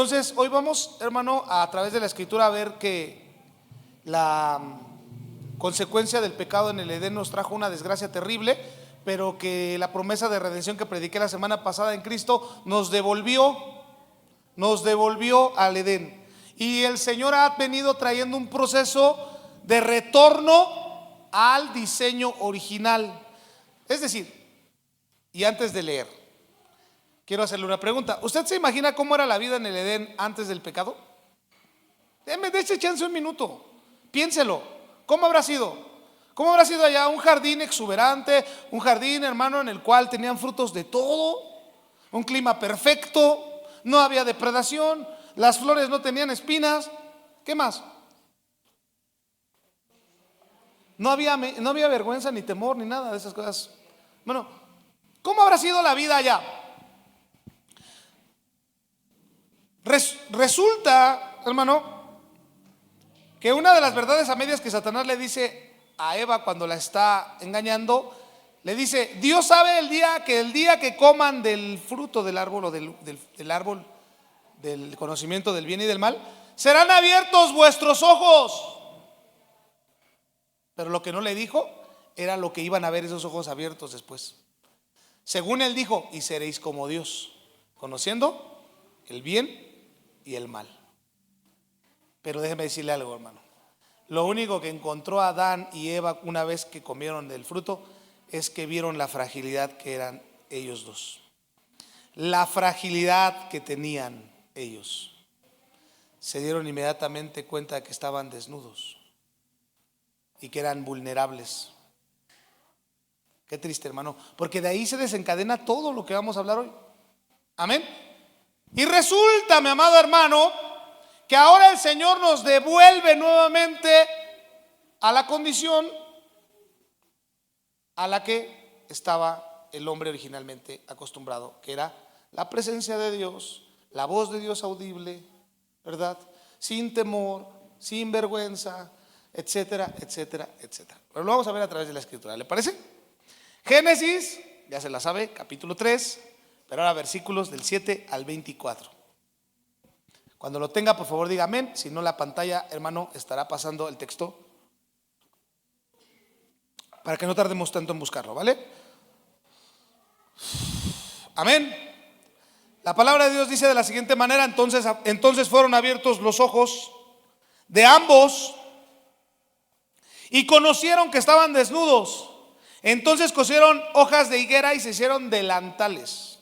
Entonces hoy vamos, hermano, a través de la escritura a ver que la consecuencia del pecado en el Edén nos trajo una desgracia terrible, pero que la promesa de redención que prediqué la semana pasada en Cristo nos devolvió al Edén. Y el Señor ha venido trayendo un proceso de retorno al diseño original. Es decir, y antes de leer, quiero hacerle una pregunta. ¿Usted se imagina cómo era la vida en el Edén antes del pecado? Déme chance un minuto, piénselo. ¿Cómo habrá sido? ¿Cómo habrá sido allá? Un jardín exuberante, un jardín, hermano, en el cual tenían frutos de todo, un clima perfecto, no había depredación, las flores no tenían espinas. ¿Qué más? No había vergüenza ni temor ni nada de esas cosas. Bueno, ¿cómo habrá sido la vida allá? Resulta, hermano, que una de las verdades a medias que Satanás le dice a Eva cuando la está engañando, le dice: Dios sabe el día que coman del fruto del árbol o del árbol del conocimiento del bien y del mal, serán abiertos vuestros ojos. Pero lo que no le dijo era lo que iban a ver esos ojos abiertos después. Según él dijo: y seréis como Dios, conociendo el bien y el mal. Pero déjeme decirle algo, hermano. Lo único que encontró Adán y Eva una vez que comieron del fruto es que vieron la fragilidad que eran ellos dos. La fragilidad que tenían ellos. Se dieron inmediatamente cuenta de que estaban desnudos y que eran vulnerables. Qué triste, hermano, porque de ahí se desencadena todo lo que vamos a hablar hoy. Amén. Y resulta, mi amado hermano, que ahora el Señor nos devuelve nuevamente a la condición a la que estaba el hombre originalmente acostumbrado, que era la presencia de Dios, la voz de Dios audible, ¿verdad? Sin temor, sin vergüenza, etcétera, etcétera, etcétera. Pero lo vamos a ver a través de la escritura, ¿le parece? Génesis, ya se la sabe, capítulo 3, pero ahora versículos del 7 al 24. Cuando lo tenga, por favor diga amén. Si no, la pantalla, hermano, estará pasando el texto para que no tardemos tanto en buscarlo, ¿vale? Amén. La palabra de Dios dice de la siguiente manera: entonces fueron abiertos los ojos de ambos y conocieron que estaban desnudos. Entonces cosieron hojas de higuera y se hicieron delantales.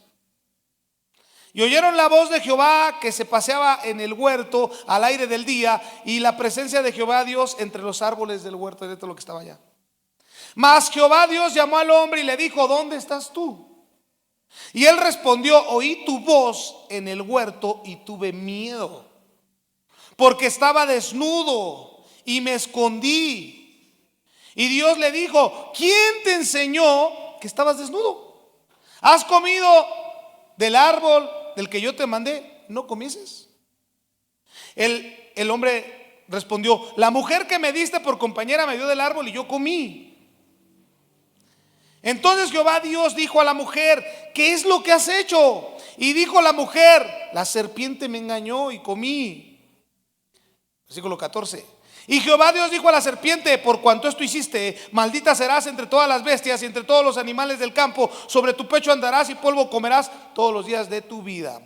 Y oyeron la voz de Jehová que se paseaba en el huerto al aire del día, y la presencia de Jehová Dios entre los árboles del huerto. De todo lo que estaba allá. Mas Jehová Dios llamó al hombre y le dijo: ¿dónde estás tú? Y él respondió: oí tu voz en el huerto y tuve miedo, porque estaba desnudo y me escondí. Y Dios le dijo: ¿quién te enseñó que estabas desnudo? ¿Has comido del árbol del que yo te mandé no comieses? El hombre respondió: la mujer que me diste por compañera me dio del árbol y yo comí. Entonces Jehová Dios dijo a la mujer: ¿qué es lo que has hecho? Y dijo la mujer: la serpiente me engañó y comí. Versículo 14. Y Jehová Dios dijo a la serpiente: por cuanto esto hiciste, maldita serás entre todas las bestias y entre todos los animales del campo. Sobre tu pecho andarás y polvo comerás todos los días de tu vida.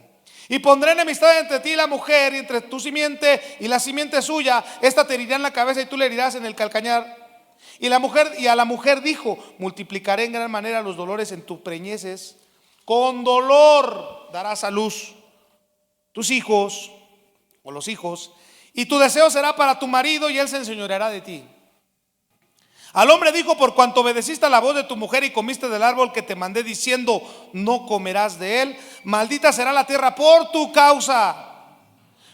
Y pondré enemistad entre ti y la mujer, y entre tu simiente y la simiente suya. Esta te herirá en la cabeza y tú le herirás en el calcañar. Y a la mujer dijo: multiplicaré en gran manera los dolores en tus preñeces. Con dolor darás a luz tus hijos o los hijos, y tu deseo será para tu marido y él se enseñoreará de ti. Al hombre dijo: por cuanto obedeciste a la voz de tu mujer y comiste del árbol que te mandé diciendo: no comerás de él, maldita será la tierra por tu causa.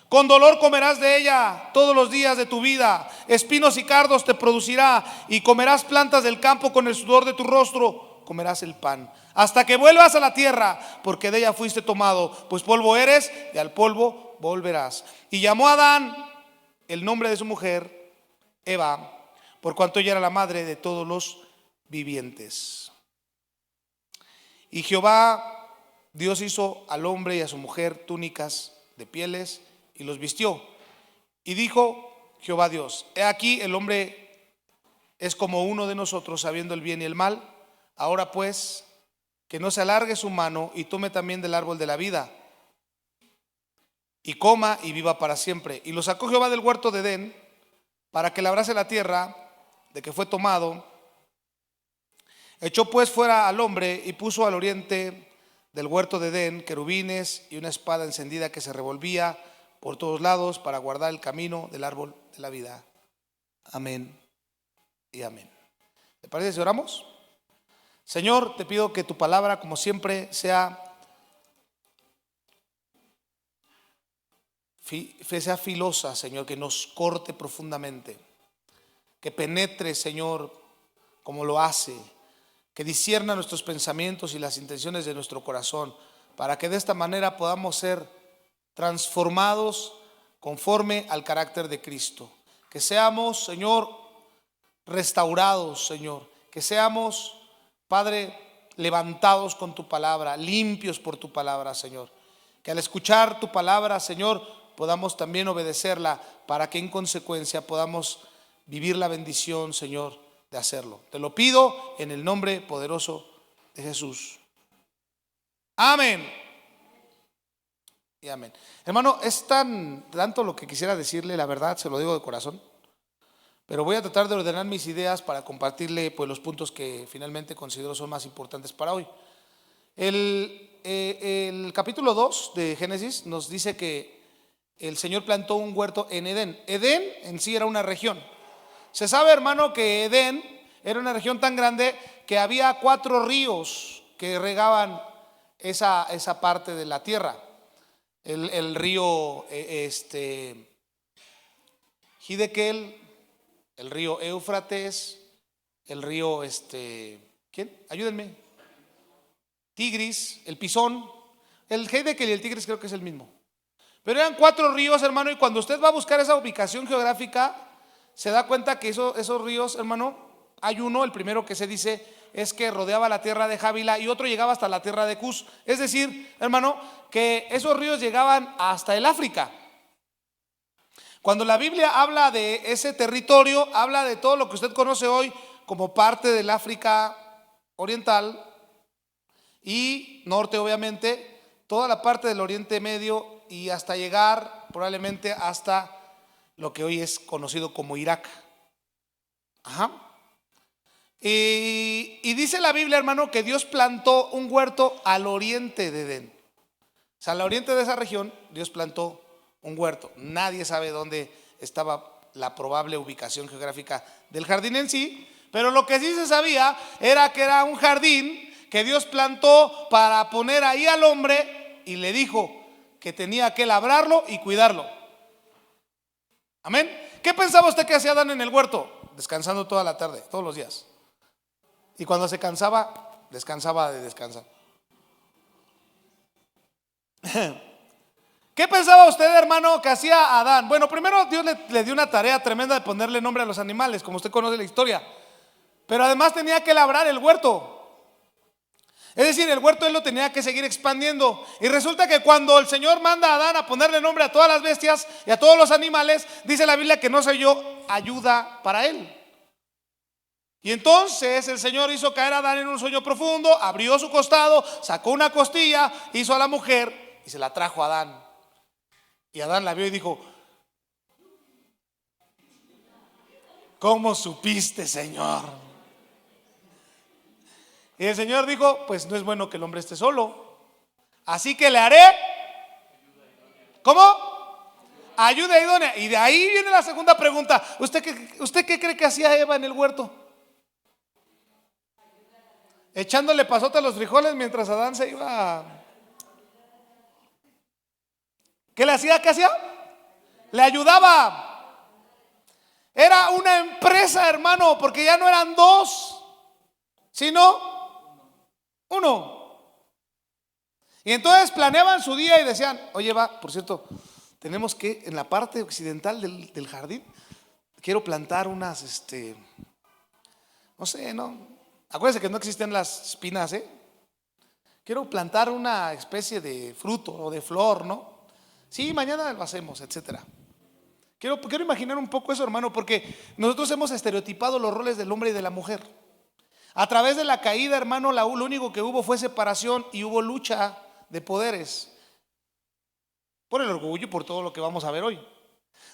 Con dolor comerás de ella todos los días de tu vida. Espinos y cardos te producirá, y comerás plantas del campo. Con el sudor de tu rostro comerás el pan, hasta que vuelvas a la tierra, porque de ella fuiste tomado, pues polvo eres y al polvo volverás. Y llamó a Adán el nombre de su mujer Eva, por cuanto ella era la madre de todos los vivientes. Y Jehová Dios hizo al hombre y a su mujer túnicas de pieles y los vistió. Y dijo Jehová Dios: he aquí el hombre es como uno de nosotros, sabiendo el bien y el mal. Ahora pues, que no se alargue su mano y tome también del árbol de la vida, y coma y viva para siempre. Y lo sacó Jehová del huerto de Edén, para que labrase la tierra de que fue tomado. Echó pues fuera al hombre y puso al oriente del huerto de Edén querubines y una espada encendida que se revolvía por todos lados para guardar el camino del árbol de la vida. Amén y amén. ¿Te parece si oramos? Señor, te pido que tu palabra, como siempre, sea filosa, Señor, que nos corte profundamente, que penetre, Señor, como lo hace, que discierna nuestros pensamientos y las intenciones de nuestro corazón, para que de esta manera podamos ser transformados conforme al carácter de Cristo. Que seamos, Señor, restaurados, Señor, que seamos, Padre, levantados con tu palabra, limpios por tu palabra, Señor. Que al escuchar tu palabra, Señor, podamos también obedecerla, para que en consecuencia podamos vivir la bendición, Señor, de hacerlo. Te lo pido en el nombre poderoso de Jesús. Amén y amén. Hermano, es tanto lo que quisiera decirle, la verdad, se lo digo de corazón, pero voy a tratar de ordenar mis ideas para compartirle pues los puntos que finalmente considero son más importantes para hoy. El capítulo 2 de Génesis nos dice que el Señor plantó un huerto en Edén. Edén en sí era una región. Se sabe, hermano, que Edén era una región tan grande que había 4 ríos que regaban esa parte de la tierra. El río Hidekel, el río Éufrates, el río ¿quién? Ayúdenme. Tigris, el Pisón. El Hidekel y el Tigris creo que es el mismo. Pero eran 4 ríos, hermano, y cuando usted va a buscar esa ubicación geográfica, se da cuenta que esos ríos, hermano, hay uno, el primero que se dice es que rodeaba la tierra de Jávila, y otro llegaba hasta la tierra de Cus. Es decir, hermano, que esos ríos llegaban hasta el África. Cuando la Biblia habla de ese territorio, habla de todo lo que usted conoce hoy como parte del África oriental y norte, obviamente, toda la parte del Oriente Medio, y hasta llegar probablemente hasta lo que hoy es conocido como Irak. Ajá. Y dice la Biblia, hermano, que Dios plantó un huerto al oriente de Edén. O sea, al oriente de esa región, Dios plantó un huerto. Nadie sabe dónde estaba la probable ubicación geográfica del jardín en sí, pero lo que sí se sabía era que era un jardín que Dios plantó para poner ahí al hombre, y le dijo que tenía que labrarlo y cuidarlo. Amén. ¿Qué pensaba usted que hacía Adán en el huerto? Descansando toda la tarde, todos los días. Y cuando se cansaba, descansaba de descansar. ¿Qué pensaba usted, hermano, que hacía Adán? Bueno, primero Dios le dio una tarea tremenda de ponerle nombre a los animales, como usted conoce la historia. Pero además tenía que labrar el huerto. Es decir, el huerto él lo tenía que seguir expandiendo. Y resulta que cuando el Señor manda a Adán a ponerle nombre a todas las bestias y a todos los animales, dice la Biblia que no se halló ayuda para él. Y entonces el Señor hizo caer a Adán en un sueño profundo, abrió su costado, sacó una costilla, hizo a la mujer y se la trajo a Adán. Y Adán la vio y dijo: ¿cómo supiste, Señor? Y el Señor dijo: pues no es bueno que el hombre esté solo, así que le haré, ¿cómo? Ayuda idónea. Y de ahí viene la segunda pregunta. ¿Usted qué cree que hacía Eva en el huerto? Echándole pasote a los frijoles mientras Adán se iba. ¿Qué le hacía? ¿Qué hacía? Le ayudaba. Era una empresa, hermano, porque ya no eran 2, sino 1. Y entonces planeaban su día y decían: oye, por cierto, tenemos que en la parte occidental del jardín, quiero plantar unas, no sé, no. Acuérdense que no existen las espinas, Quiero plantar una especie de fruto o de flor, ¿no? Sí, mañana lo hacemos, etcétera. Quiero imaginar un poco eso, hermano, porque nosotros hemos estereotipado los roles del hombre y de la mujer. A través de la caída, hermano, lo único que hubo fue separación y hubo lucha de poderes. Por el orgullo y por todo lo que vamos a ver hoy.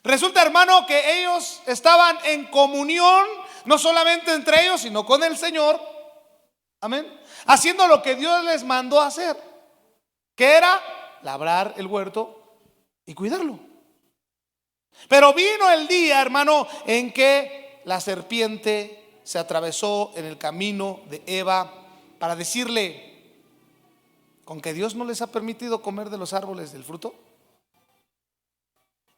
Resulta, hermano, que ellos estaban en comunión, no solamente entre ellos, sino con el Señor. Amén. Haciendo lo que Dios les mandó hacer, que era labrar el huerto y cuidarlo. Pero vino el día, hermano, en que la serpiente se atravesó en el camino de Eva para decirle: ¿con que Dios no les ha permitido comer de los árboles del fruto?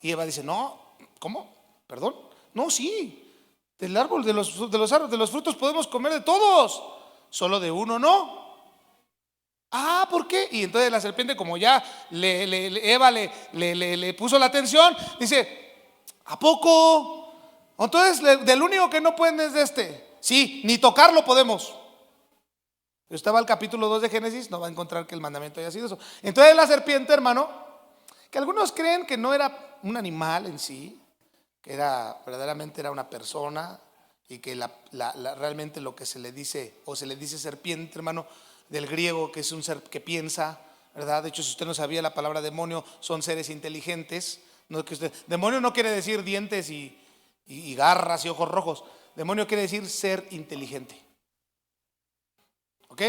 Y Eva dice: no, ¿cómo? ¿Perdón? No, sí, del árbol, de los frutos podemos comer de todos, solo de uno no. Ah, ¿por qué? Y entonces la serpiente, como ya Eva le puso la atención, dice: ¿a poco? Entonces del único que no pueden es de este. Sí, ni tocarlo podemos. Usted va al capítulo 2 de Génesis, no va a encontrar que el mandamiento haya sido eso. Entonces la serpiente, hermano, que algunos creen que no era un animal en sí, que verdaderamente era una persona, y que realmente lo que se le dice, o se le dice serpiente, hermano, del griego, que es un ser que piensa, ¿verdad? De hecho, si usted no sabía, la palabra demonio son seres inteligentes. Demonio no quiere decir dientes y garras y ojos rojos. Demonio quiere decir ser inteligente. ¿Ok?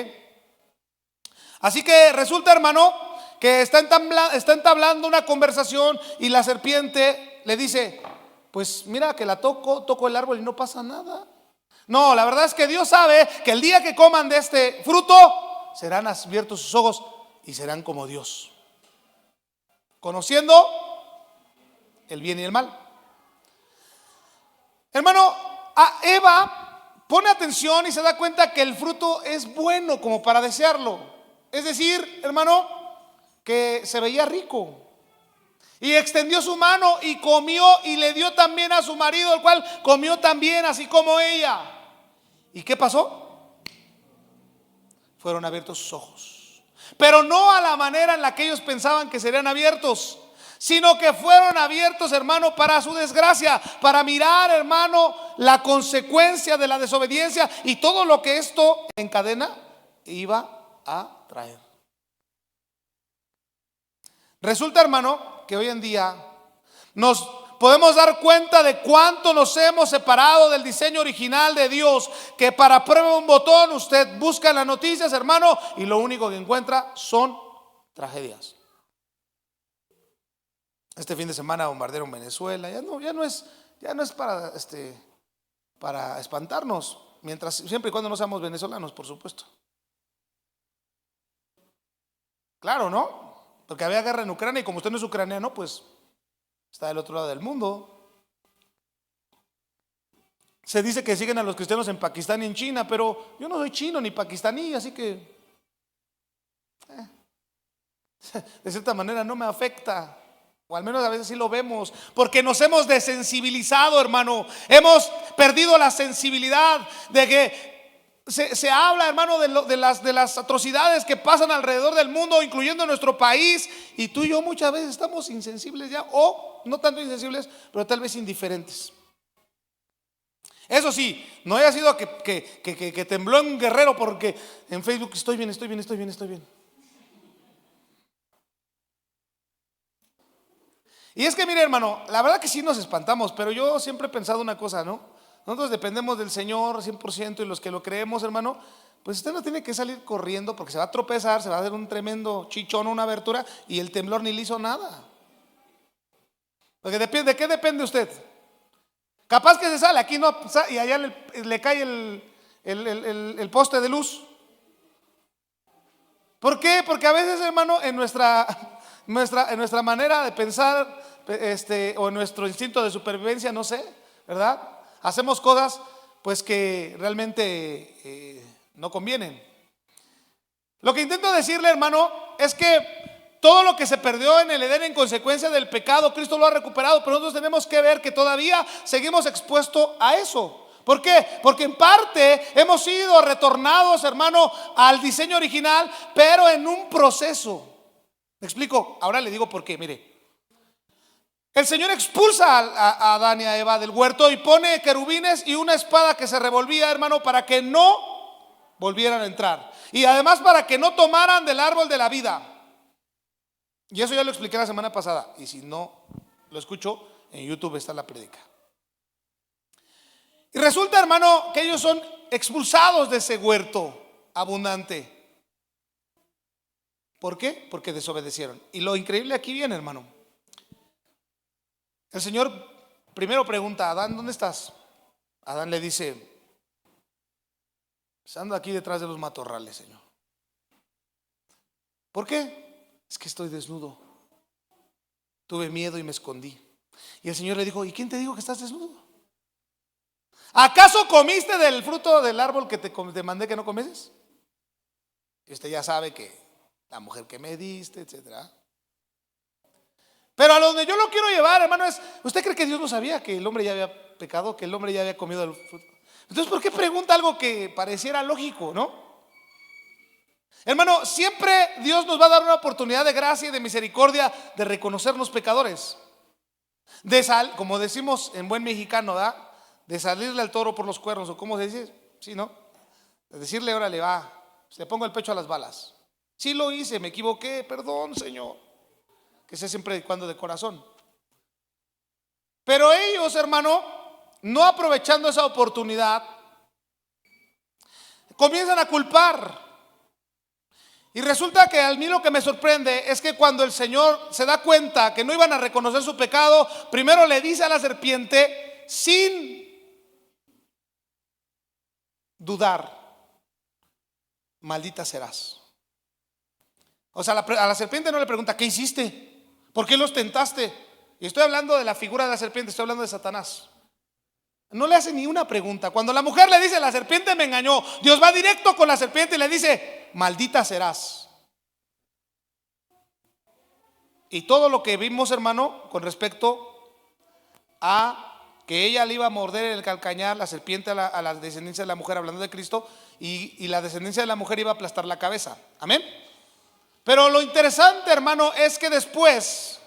Así que resulta, hermano, que está entablando una conversación y la serpiente le dice: pues mira que la toco el árbol y no pasa nada. No, la verdad es que Dios sabe que el día que coman de este fruto serán abiertos sus ojos y serán como Dios, conociendo el bien y el mal. Hermano, a Eva pone atención y se da cuenta que el fruto es bueno como para desearlo. Es decir, hermano, que se veía rico. Y extendió su mano y comió, y le dio también a su marido, el cual comió también, así como ella. ¿Y qué pasó? Fueron abiertos sus ojos, pero no a la manera en la que ellos pensaban que serían abiertos, sino que fueron abiertos, hermano, para su desgracia, para mirar, hermano, la consecuencia de la desobediencia y todo lo que esto en cadena iba a traer. Resulta, hermano, que hoy en día nos podemos dar cuenta de cuánto nos hemos separado del diseño original de Dios, que para prueba un botón usted busca en las noticias, hermano, y lo único que encuentra son tragedias. Este fin de semana bombardearon Venezuela. Ya no es para espantarnos, siempre y cuando no seamos venezolanos, por supuesto. Claro, ¿no? Porque había guerra en Ucrania y como usted no es ucraniano, pues está del otro lado del mundo. Se dice que siguen a los cristianos en Pakistán y en China, pero yo no soy chino ni pakistaní, así que de cierta manera no me afecta. O al menos a veces sí lo vemos, porque nos hemos desensibilizado, hermano. Hemos perdido la sensibilidad de que se habla, hermano, de las atrocidades que pasan alrededor del mundo, incluyendo nuestro país. Y tú y yo muchas veces estamos insensibles ya, o no tanto insensibles, pero tal vez indiferentes. Eso sí, no haya sido que tembló en Guerrero porque en Facebook estoy bien. Y es que mire, hermano, la verdad que sí nos espantamos, pero yo siempre he pensado una cosa, ¿no? Nosotros dependemos del Señor 100%, y los que lo creemos, hermano, pues usted no tiene que salir corriendo porque se va a tropezar, se va a hacer un tremendo chichón o una abertura y el temblor ni le hizo nada. Porque ¿de qué depende usted? Capaz que se sale, aquí no, y allá le cae el poste de luz. ¿Por qué? Porque a veces, hermano, en nuestra manera de pensar, o en nuestro instinto de supervivencia, no sé, ¿verdad? Hacemos cosas pues que realmente no convienen. Lo que intento decirle, hermano, es que todo lo que se perdió en el Edén en consecuencia del pecado, Cristo lo ha recuperado, pero nosotros tenemos que ver que todavía seguimos expuestos a eso. ¿Por qué? Porque en parte hemos sido retornados, hermano, al diseño original, pero en un proceso. ¿Me explico? Ahora le digo por qué. Mire, El Señor expulsa a Adán y a Eva del huerto y pone querubines y una espada que se revolvía, hermano, para que no volvieran a entrar. Y además para que no tomaran del árbol de la vida. Y eso ya lo expliqué la semana pasada. Y si no lo escucho, en YouTube está la prédica. Y resulta, hermano, que ellos son expulsados de ese huerto abundante. ¿Por qué? Porque desobedecieron. Y lo increíble aquí viene, hermano. El Señor primero pregunta a Adán: ¿dónde estás? Adán le dice: pues ando aquí detrás de los matorrales, Señor. ¿Por qué? Es que estoy desnudo. Tuve miedo y me escondí. Y el Señor le dijo: ¿y quién te dijo que estás desnudo? ¿Acaso comiste del fruto del árbol que te mandé que no comeses? Y usted ya sabe que la mujer que me diste, etcétera. Pero a donde yo lo quiero llevar, hermano, es: ¿usted cree que Dios no sabía que el hombre ya había pecado, que el hombre ya había comido el fruto? Entonces, ¿por qué pregunta algo que pareciera lógico, no? Hermano, siempre Dios nos va a dar una oportunidad de gracia y de misericordia de reconocernos pecadores. Como decimos en buen mexicano, ¿verdad? De salirle al toro por los cuernos, o ¿cómo se dice? Sí, ¿no? De decirle: órale, va, le pongo el pecho a las balas. Sí lo hice, me equivoqué, perdón, Señor. Que sea siempre y cuando de corazón. Pero ellos, hermano, no aprovechando esa oportunidad, comienzan a culpar. Y resulta que a mí lo que me sorprende es que cuando el Señor se da cuenta que no iban a reconocer su pecado, primero le dice a la serpiente sin dudar: maldita serás. O sea, a la serpiente no le pregunta: ¿qué hiciste? ¿Por qué los tentaste? Y estoy hablando de la figura de la serpiente, estoy hablando de Satanás. No le hace ni una pregunta. Cuando la mujer le dice: la serpiente me engañó, Dios va directo con la serpiente y le dice: maldita serás. Y todo lo que vimos, hermano, con respecto a que ella le iba a morder el calcañar, la serpiente a la descendencia de la mujer, hablando de Cristo, y la descendencia de la mujer iba a aplastar la cabeza. Amén. Pero lo interesante, hermano, es que después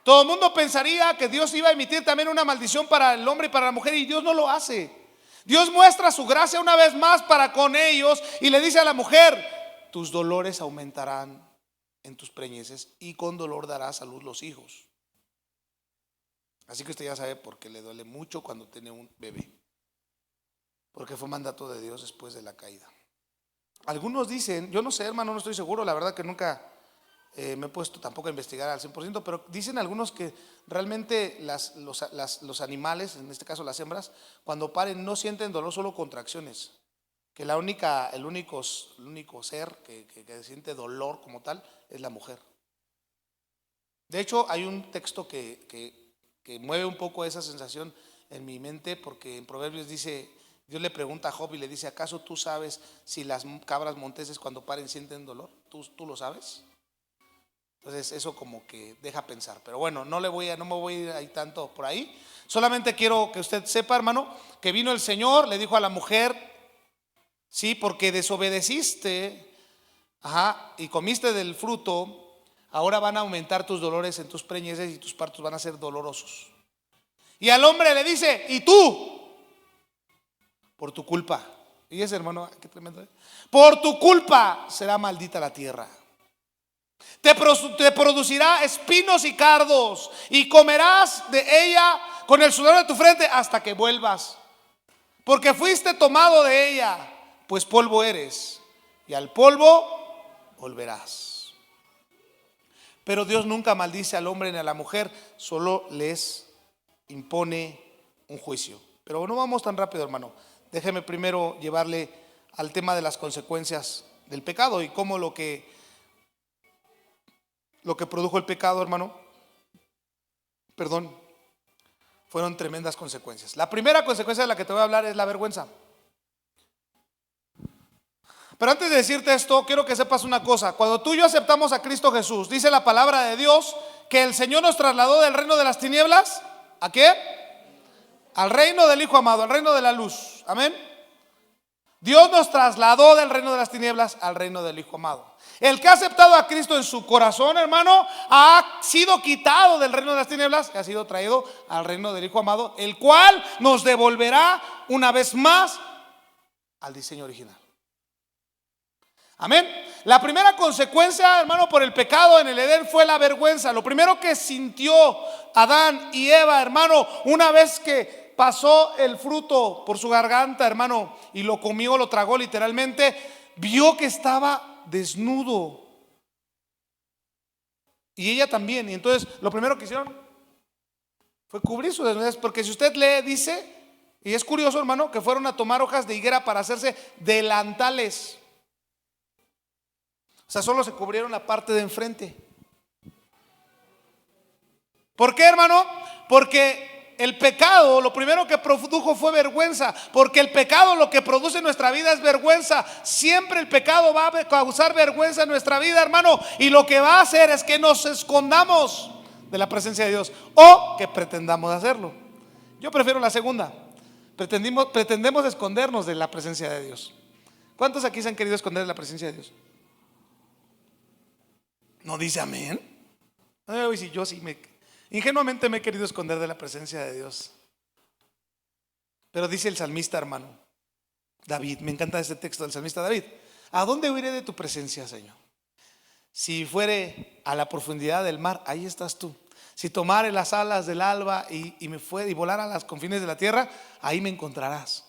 todo el mundo pensaría que Dios iba a emitir también una maldición para el hombre y para la mujer, y Dios no lo hace. Dios muestra su gracia una vez más para con ellos y le dice a la mujer: tus dolores aumentarán en tus preñeces y con dolor darás a luz los hijos. Así que usted ya sabe por qué le duele mucho cuando tiene un bebé, porque fue mandato de Dios después de la caída. Algunos dicen, yo no sé, hermano, no estoy seguro, la verdad que nunca me he puesto tampoco a investigar al 100%, pero dicen algunos que realmente los animales, en este caso las hembras, cuando paren no sienten dolor, solo contracciones. Que el único ser que siente dolor como tal es la mujer. De hecho, hay un texto que mueve un poco esa sensación en mi mente, porque en Proverbios dice: Dios le pregunta a Job y le dice: ¿acaso tú sabes si las cabras monteses cuando paren sienten dolor? ¿Tú lo sabes? Entonces eso como que deja pensar. Pero bueno, no me voy a ir ahí tanto por ahí. Solamente quiero que usted sepa, hermano, que vino el Señor, le dijo a la mujer: sí, porque desobedeciste, y comiste del fruto, ahora van a aumentar tus dolores en tus preñeces y tus partos van a ser dolorosos. Y al hombre le dice: ¿y tú? Por tu culpa. Y ese, hermano, qué tremendo, ¿eh? Por tu culpa será maldita la tierra. Te producirá espinos y cardos, y comerás de ella con el sudor de tu frente hasta que vuelvas. Porque fuiste tomado de ella, pues polvo eres, y al polvo volverás. Pero Dios nunca maldice al hombre ni a la mujer, solo les impone un juicio. Pero no vamos tan rápido, hermano. Déjeme primero llevarle al tema de las consecuencias del pecado y cómo lo que produjo el pecado, hermano, fueron tremendas consecuencias. La primera consecuencia de la que te voy a hablar es la vergüenza. Pero antes de decirte esto, quiero que sepas una cosa. Cuando tú y yo aceptamos a Cristo Jesús, dice la palabra de Dios que el Señor nos trasladó del reino de las tinieblas, ¿a qué? Al reino del Hijo amado, al reino de la luz. Amén. Dios nos trasladó del reino de las tinieblas al reino del Hijo amado. El que ha aceptado a Cristo en su corazón, hermano, ha sido quitado del reino de las tinieblas y ha sido traído al reino del Hijo amado, el cual nos devolverá una vez más al diseño original. Amén. La primera consecuencia, hermano, por el pecado en el Edén fue la vergüenza. Lo primero que sintió Adán y Eva, hermano, una vez que pasó el fruto por su garganta, hermano, y lo comió, lo tragó literalmente, vio que estaba desnudo. Y ella también. Y entonces lo primero que hicieron fue cubrir su desnudez. Porque si usted lee, dice, y es curioso, hermano, que fueron a tomar hojas de higuera para hacerse delantales. O sea, solo se cubrieron la parte de enfrente. ¿Por qué, hermano? Porque el pecado lo primero que produjo fue vergüenza. Porque el pecado lo que produce en nuestra vida es vergüenza. Siempre el pecado va a causar vergüenza en nuestra vida, hermano. Y lo que va a hacer es que nos escondamos de la presencia de Dios, o que pretendamos hacerlo. Yo prefiero la segunda. Pretendemos escondernos de la presencia de Dios. ¿Cuántos aquí se han querido esconder de la presencia de Dios? ¿No dice amén? Yo sí, ingenuamente me he querido esconder de la presencia de Dios. Pero dice el salmista, hermano David, me encanta este texto del salmista David: ¿a dónde huiré de tu presencia, Señor? Si fuere a la profundidad del mar, ahí estás tú. Si tomare las alas del alba y volara a los confines de la tierra, ahí me encontrarás.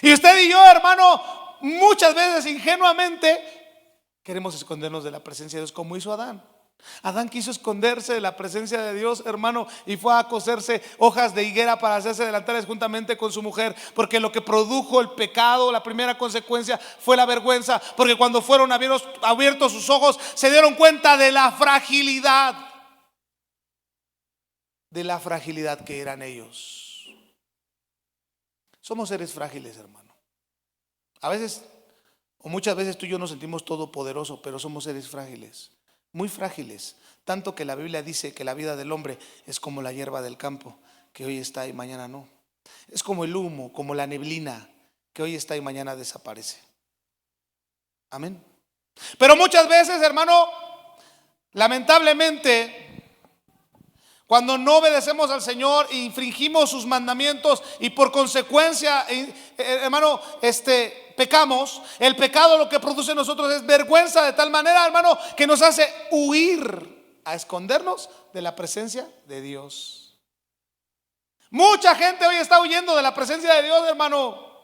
Y usted y yo, hermano, muchas veces ingenuamente queremos escondernos de la presencia de Dios, como hizo Adán. Adán quiso esconderse de la presencia de Dios, hermano, y fue a coserse hojas de higuera para hacerse delantales juntamente con su mujer. Porque lo que produjo el pecado, la primera consecuencia, fue la vergüenza. Porque cuando fueron abiertos sus ojos, se dieron cuenta de la fragilidad que eran ellos. Somos seres frágiles, hermano. A veces, o muchas veces, tú y yo nos sentimos todopoderosos, pero somos seres frágiles, muy frágiles. Tanto que la Biblia dice que la vida del hombre es como la hierba del campo, que hoy está y mañana no. Es como el humo, como la neblina, que hoy está y mañana desaparece. Amén. Pero muchas veces, hermano, lamentablemente, cuando no obedecemos al Señor e infringimos sus mandamientos y por consecuencia, hermano, pecamos, el pecado lo que produce en nosotros es vergüenza, de tal manera, hermano, que nos hace huir, a escondernos de la presencia de Dios. Mucha gente hoy está huyendo de la presencia de Dios, hermano.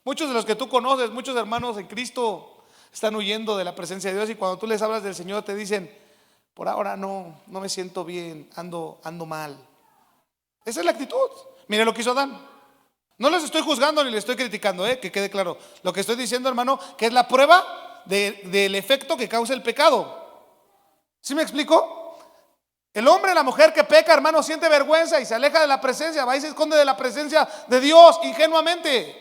Muchos de los que tú conoces, muchos hermanos en Cristo, están huyendo de la presencia de Dios. Y cuando tú les hablas del Señor, te dicen: por ahora no me siento bien, ando mal. Esa es la actitud. Mire lo que hizo Adán. No les estoy juzgando ni les estoy criticando, que quede claro. Lo que estoy diciendo, hermano, que es la prueba del efecto que causa el pecado. ¿Sí me explico? El hombre, la mujer que peca, hermano, siente vergüenza y se aleja de la presencia, va y se esconde de la presencia de Dios ingenuamente.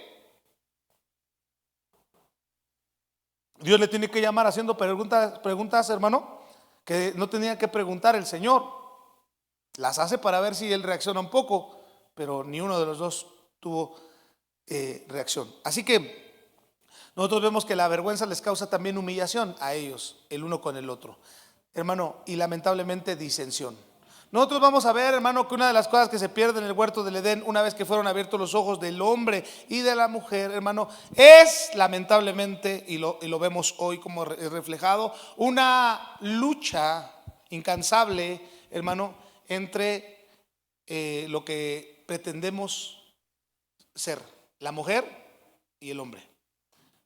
Dios le tiene que llamar haciendo preguntas, hermano, que no tenía que preguntar el Señor. Las hace para ver si él reacciona un poco, pero ni uno de los dos tuvo reacción. Así que nosotros vemos que la vergüenza les causa también humillación a ellos, el uno con el otro, hermano, y lamentablemente disensión. Nosotros vamos a ver, hermano, que una de las cosas que se pierde en el huerto del Edén, una vez que fueron abiertos los ojos del hombre y de la mujer, hermano, es lamentablemente, y lo vemos hoy como reflejado, una lucha incansable, hermano, entre lo que pretendemos ser, la mujer y el hombre,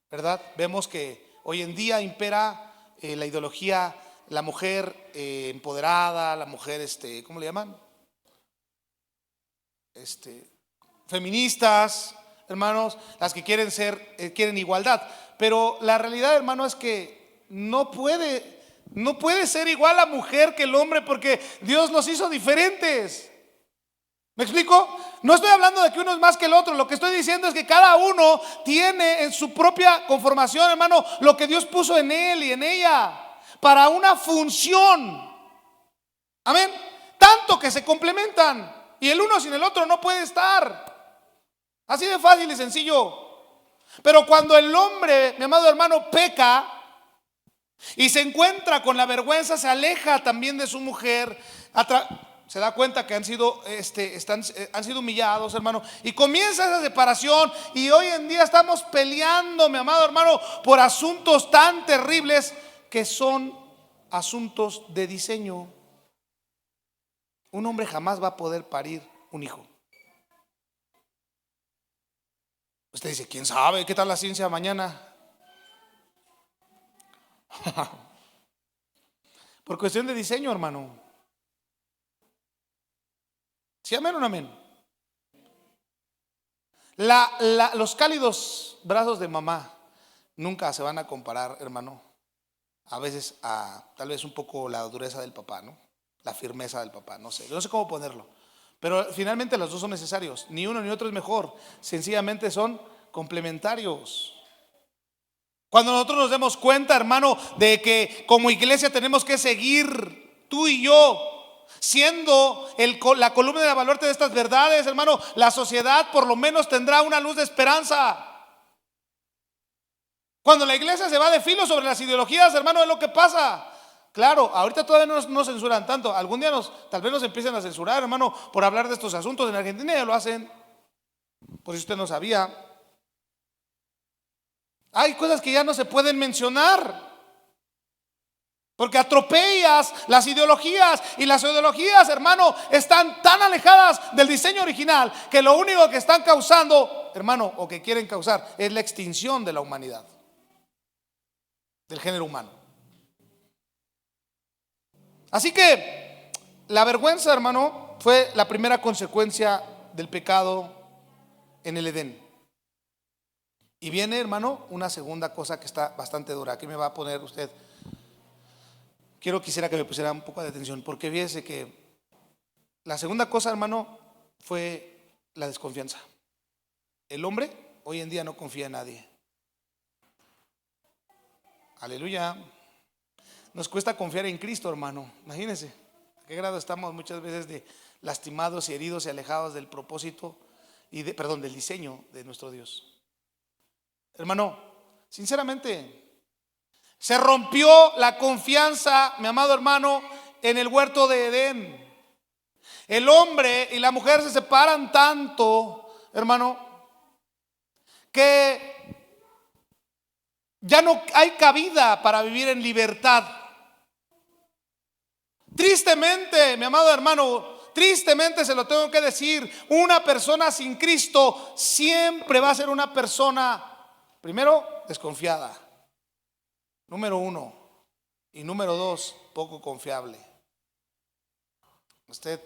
¿verdad? Vemos que hoy en día impera la ideología, la mujer empoderada, la mujer, ¿cómo le llaman? Feministas, hermanos, las que quieren quieren igualdad. Pero la realidad, hermano, es que no puede ser igual la mujer que el hombre, porque Dios nos hizo diferentes. ¿Me explico? No estoy hablando de que uno es más que el otro. Lo que estoy diciendo es que cada uno tiene en su propia conformación, hermano, lo que Dios puso en él y en ella para una función. Amén. Tanto que se complementan y el uno sin el otro no puede estar. Así de fácil y sencillo. Pero cuando el hombre, mi amado hermano, peca y se encuentra con la vergüenza, se aleja también de su mujer, se da cuenta que han sido humillados, hermano, y comienza esa separación. Y hoy en día estamos peleando, mi amado hermano, por asuntos tan terribles que son asuntos de diseño. Un hombre jamás va a poder parir un hijo. Usted dice, ¿quién sabe? ¿Qué tal la ciencia mañana? Por cuestión de diseño, hermano. ¿Sí, amén o no amén? Los cálidos brazos de mamá nunca se van a comparar, hermano, a veces a tal vez un poco la dureza del papá, ¿no? La firmeza del papá, no sé cómo ponerlo. Pero finalmente los dos son necesarios. Ni uno ni otro es mejor. Sencillamente son complementarios. Cuando nosotros nos demos cuenta, hermano, de que como iglesia tenemos que seguir, tú y yo, siendo la columna de baluarte de estas verdades, hermano, la sociedad por lo menos tendrá una luz de esperanza. Cuando la iglesia se va de filo sobre las ideologías, hermano, es lo que pasa. Claro, ahorita todavía no nos censuran tanto. Algún día tal vez nos empiecen a censurar, hermano, por hablar de estos asuntos. En Argentina ya lo hacen, por si usted no sabía. Hay cosas que ya no se pueden mencionar porque atropellas las ideologías. Y las ideologías, hermano, están tan alejadas del diseño original que lo único que están causando, hermano, o que quieren causar, es la extinción de la humanidad, del género humano. Así que la vergüenza, hermano, fue la primera consecuencia del pecado en el Edén. Y viene, hermano, una segunda cosa que está bastante dura. Aquí me va a poner usted. Quisiera que me pusiera un poco de atención, porque fíjese que la segunda cosa, hermano, fue la desconfianza. El hombre hoy en día no confía en nadie. Aleluya. Nos cuesta confiar en Cristo, hermano. Imagínense a qué grado estamos muchas veces de lastimados y heridos y alejados del propósito del diseño de nuestro Dios. Hermano, sinceramente, se rompió la confianza, mi amado hermano, en el huerto de Edén. El hombre y la mujer se separan tanto, hermano, que ya no hay cabida para vivir en libertad. Tristemente, mi amado hermano, tristemente se lo tengo que decir, una persona sin Cristo siempre va a ser una persona, primero, desconfiada, número uno, y número dos, poco confiable. Usted,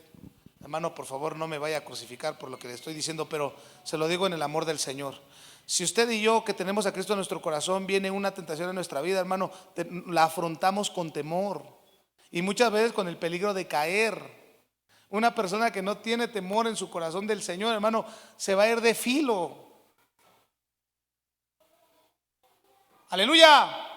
hermano, por favor no me vaya a crucificar por lo que le estoy diciendo, pero se lo digo en el amor del Señor. Si usted y yo, que tenemos a Cristo en nuestro corazón, viene una tentación en nuestra vida, hermano, la afrontamos con temor y muchas veces con el peligro de caer. Una persona que no tiene temor en su corazón del Señor, hermano, se va a ir de filo. Aleluya.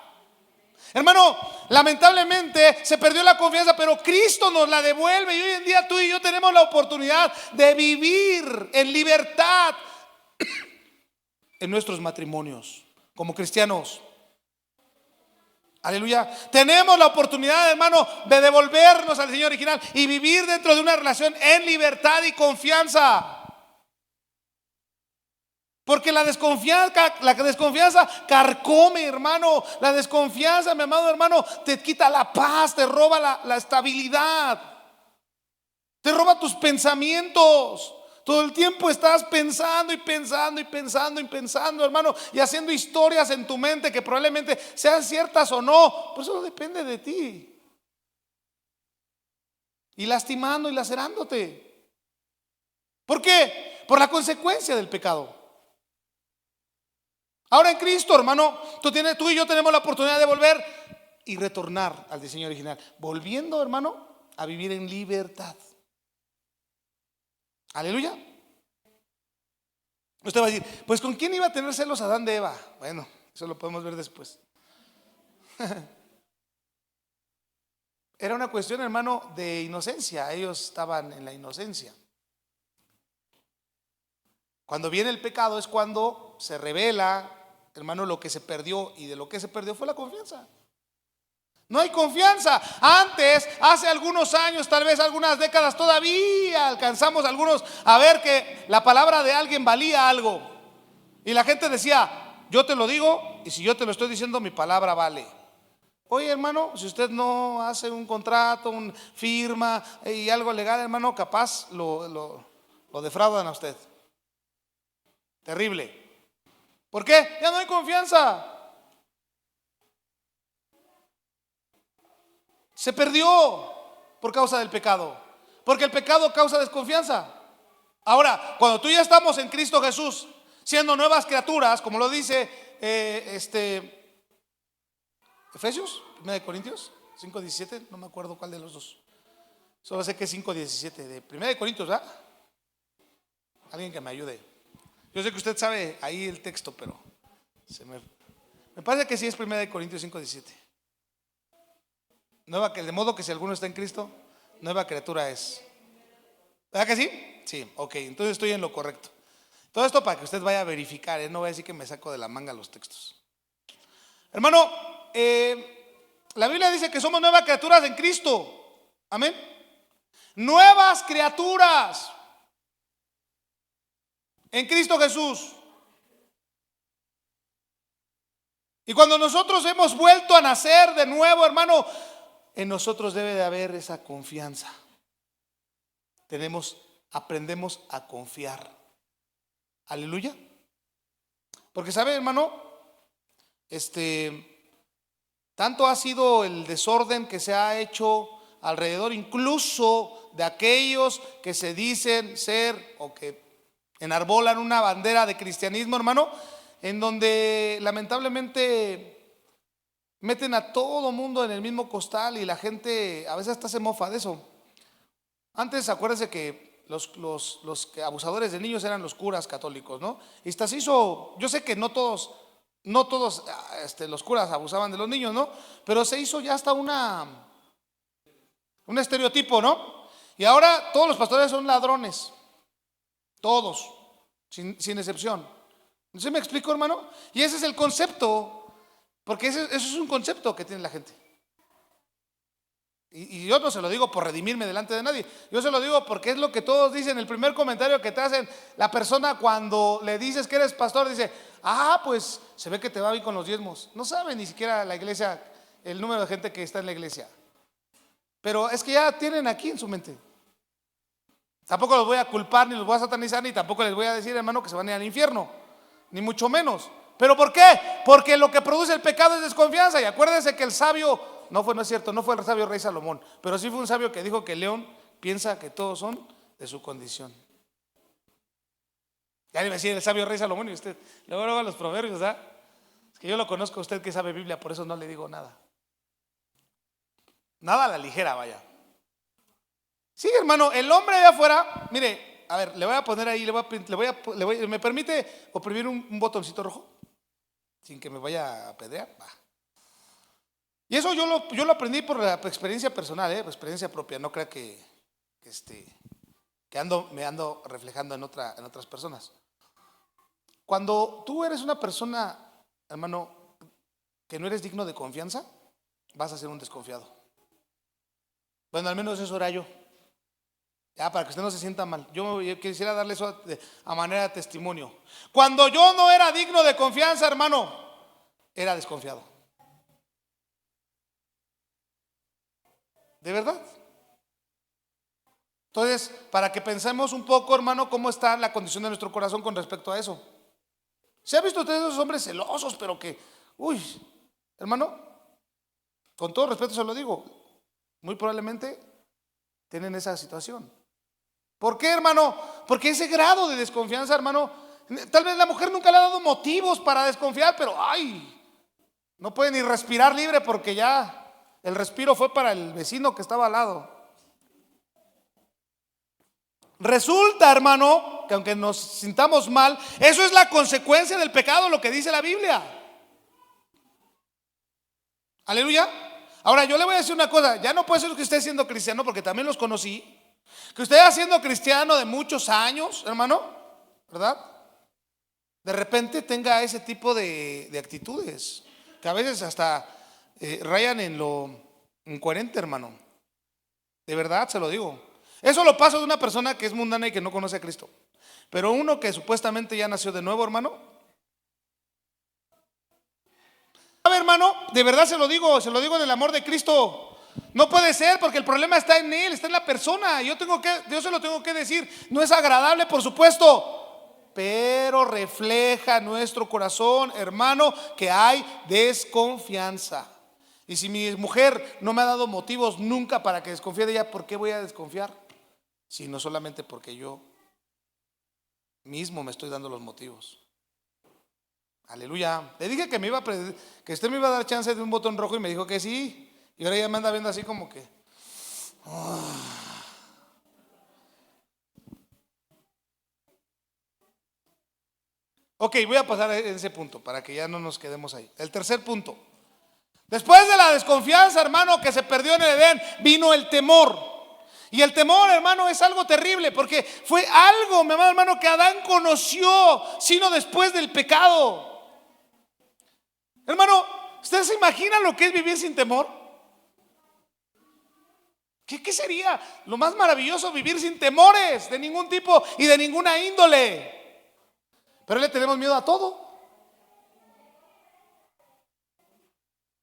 Hermano, lamentablemente se perdió la confianza, pero Cristo nos la devuelve. Y hoy en día tú y yo tenemos la oportunidad de vivir en libertad en nuestros matrimonios como cristianos. Aleluya. Tenemos la oportunidad, hermano, de devolvernos al diseño original y vivir dentro de una relación en libertad y confianza. Porque la desconfianza carcome, hermano. La desconfianza, mi amado hermano, te quita la paz, te roba la estabilidad, te roba tus pensamientos. Todo el tiempo estás pensando y pensando y pensando y pensando, hermano, y haciendo historias en tu mente que probablemente sean ciertas o no, pero eso no depende de ti. Y lastimando y lacerándote. ¿Por qué? Por la consecuencia del pecado. Ahora en Cristo, hermano, tú y yo tenemos la oportunidad de volver y retornar al diseño original, volviendo, hermano, a vivir en libertad. Aleluya. Usted va a decir, pues ¿con quién iba a tener celos Adán de Eva? Bueno, eso lo podemos ver después. Era una cuestión, hermano, de inocencia. Ellos estaban en la inocencia. Cuando viene el pecado es cuando se revela hermano, lo que se perdió, y de lo que se perdió fue la confianza. No hay confianza. Antes, hace algunos años, tal vez algunas décadas, todavía alcanzamos algunos a ver que la palabra de alguien valía algo. Y la gente decía, yo te lo digo, y si yo te lo estoy diciendo, mi palabra vale. Oye, hermano, si usted no hace un contrato, una firma y algo legal, hermano, capaz lo defraudan a usted. Terrible. ¿Por qué? Ya no hay confianza. Se perdió por causa del pecado, porque el pecado causa desconfianza. Ahora, cuando tú y yo estamos en Cristo Jesús, siendo nuevas criaturas, como lo dice Efesios, 1 Corintios 5:17, no me acuerdo cuál de los dos, solo sé que es 5:17 de 1 Corintios, ¿verdad? Alguien que me ayude. Yo sé que usted sabe ahí el texto, pero me parece que sí es 1 Corintios 5:17. De modo que si alguno está en Cristo, nueva criatura es. ¿Verdad que sí? Sí, ok, entonces estoy en lo correcto. Todo esto para que usted vaya a verificar, no voy a decir que me saco de la manga los textos. Hermano, la Biblia dice que somos nuevas criaturas en Cristo. Amén. Nuevas criaturas en Cristo Jesús. Y cuando nosotros hemos vuelto a nacer de nuevo, hermano, en nosotros debe de haber esa confianza. Aprendemos a confiar. Aleluya. Porque sabe, hermano, tanto ha sido el desorden que se ha hecho alrededor, incluso de aquellos que se dicen ser o que enarbolan una bandera de cristianismo, hermano, en donde lamentablemente meten a todo mundo en el mismo costal y la gente a veces hasta se mofa de eso. Antes, acuérdense que los abusadores de niños eran los curas católicos, ¿no? Y hasta se hizo, yo sé que no todos los curas abusaban de los niños, ¿no? Pero se hizo ya hasta un estereotipo, ¿no? Y ahora todos los pastores son ladrones, todos, sin excepción. ¿Sí me explico, hermano? Y ese es el concepto. Porque eso es un concepto que tiene la gente. Y yo no se lo digo por redimirme delante de nadie. Yo se lo digo porque es lo que todos dicen. El primer comentario que te hacen la persona cuando le dices que eres pastor, dice, pues se ve que te va bien con los diezmos. No sabe ni siquiera la iglesia, el número de gente que está en la iglesia. Pero es que ya tienen aquí en su mente. Tampoco los voy a culpar, ni los voy a satanizar, ni tampoco les voy a decir, hermano, que se van a ir al infierno. Ni mucho menos. ¿Pero por qué? Porque lo que produce el pecado es desconfianza. Y acuérdense que el sabio, no es cierto, no fue el sabio rey Salomón, pero sí fue un sabio que dijo que el león piensa que todos son de su condición. Ya le iba a decir el sabio rey Salomón y usted, luego a los proverbios, ¿verdad? Es que yo lo conozco a usted que sabe Biblia, por eso no le digo nada. Nada a la ligera, vaya. Sí, hermano, el hombre de afuera, mire, a ver, le voy a poner ahí, ¿me permite oprimir un botoncito rojo? Sin que me vaya a apedrear. Y eso yo lo aprendí por la experiencia personal, por experiencia propia. No crea que me ando reflejando en otras personas. Cuando tú eres una persona, hermano, que no eres digno de confianza, vas a ser un desconfiado. Bueno, al menos eso era yo. Ya, para que usted no se sienta mal. Yo quisiera darle eso a manera de testimonio. Cuando yo no era digno de confianza, hermano, era desconfiado. ¿De verdad? Entonces, para que pensemos un poco, hermano, cómo está la condición de nuestro corazón con respecto a eso. ¿Se ha visto ustedes esos hombres celosos, pero que, hermano, con todo respeto se lo digo, muy probablemente tienen esa situación. ¿Por qué, hermano? Porque ese grado de desconfianza, hermano, tal vez la mujer nunca le ha dado motivos para desconfiar, pero no puede ni respirar libre porque ya el respiro fue para el vecino que estaba al lado. Resulta, hermano, que aunque nos sintamos mal, eso es la consecuencia del pecado, lo que dice la Biblia. Aleluya. Ahora yo le voy a decir una cosa, ya no puede ser que usted siendo cristiano, porque también los conocí, que usted siendo cristiano de muchos años, hermano, ¿verdad? de repente tenga ese tipo de actitudes, que a veces hasta rayan en lo incoherente, hermano. De verdad se lo digo. Eso lo pasa de una persona que es mundana y que no conoce a Cristo. Pero uno que supuestamente ya nació de nuevo, hermano. A ver, hermano, de verdad se lo digo en el amor de Cristo. No puede ser, porque el problema está en él, está en la persona. Yo se lo tengo que decir. No es agradable, por supuesto, pero refleja en nuestro corazón, hermano, que hay desconfianza. Y si mi mujer no me ha dado motivos nunca para que desconfíe de ella, ¿por qué voy a desconfiar? Si no solamente porque yo mismo me estoy dando los motivos. Aleluya. Le dije que que usted me iba a dar chance de un botón rojo y me dijo que sí. Y ahora ya me anda viendo así como que Ok, voy a pasar a ese punto para que ya no nos quedemos ahí. El tercer punto. Después de la desconfianza, hermano, que se perdió en el Edén, vino el temor. Y el temor, hermano, es algo terrible, porque fue algo, mi amado hermano, que Adán conoció, sino después del pecado. Hermano, ¿usted se imagina lo que es vivir sin temor? ¿Qué sería lo más maravilloso? Vivir sin temores de ningún tipo y de ninguna índole. Pero le tenemos miedo a todo.